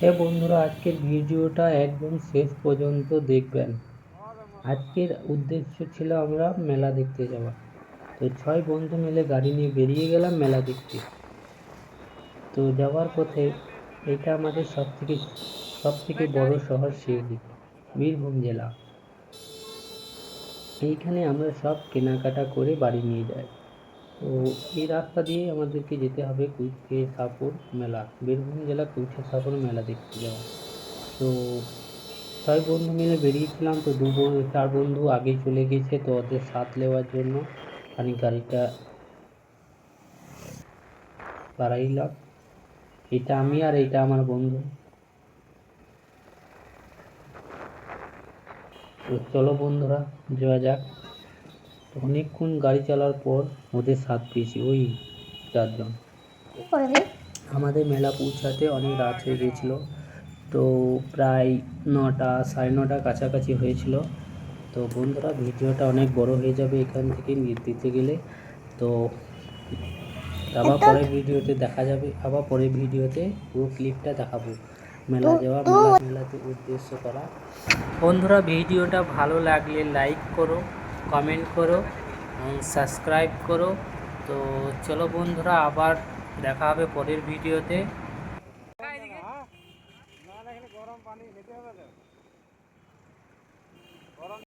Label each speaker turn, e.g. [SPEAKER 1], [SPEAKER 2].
[SPEAKER 1] হ্যাঁ বন্ধুরা, আজকের ভিডিওটা একদম শেষ পর্যন্ত দেখবেন। আজকের উদ্দেশ্য ছিল আমরা মেলা দেখতে যাওয়া। তো 6 বন্ধু মিলে গাড়ি নিয়ে বেরিয়ে গেলাম মেলা দেখতে। তো যাওয়ার পথে এটা আমাদের সব থেকে বড় শহর শিউলি, বীরভূম জেলা। এইখানে আমরা সব কেনাকাটা করে বাড়ি নিয়ে যাই। তো এই রাস্তা দিয়ে আমাদেরকে যেতে হবে কুইঠে সাপুর মেলা, বীরভূম জেলা কুইঠে সাপুর মেলা দেখতে যাওয়া। তো 6 বন্ধু মিলে বেরিয়েছিলাম। তো 4 বন্ধু আগে চলে গেছে, তো ওদের সাথ নেওয়ার জন্য আমি গাড়িটা বাড়াইলাম। এটা আমি আর এটা আমার বন্ধু। তো চলো বন্ধুরা, যাওয়া যাক। তো অনেকক্ষণ গাড়ি চালার পর ওদের সাথ পেয়েছি, ওই 4 জন। আমাদের মেলা পৌঁছাতে অনেক রাত হয়ে গিয়েছিল। তো প্রায় 9টা 9:30 কাছাকাছি হয়েছিল। তো বন্ধুরা, ভিডিওটা অনেক বড় হয়ে যাবে এখান থেকে দিতে গেলে। তো আবার পরের ভিডিওতে দেখা যাবে, আবার পরের ভিডিওতে পুরো ক্লিপটা দেখাবো মেলা যাওয়া, মেলাতে উদ্দেশ্য করা। বন্ধুরা, ভিডিওটা ভালো লাগলে লাইক করো, কমেন্ট করো এবং সাবস্ক্রাইব করো। তো চলো বন্ধুরা, আবার দেখা হবে পরের ভিডিওতে।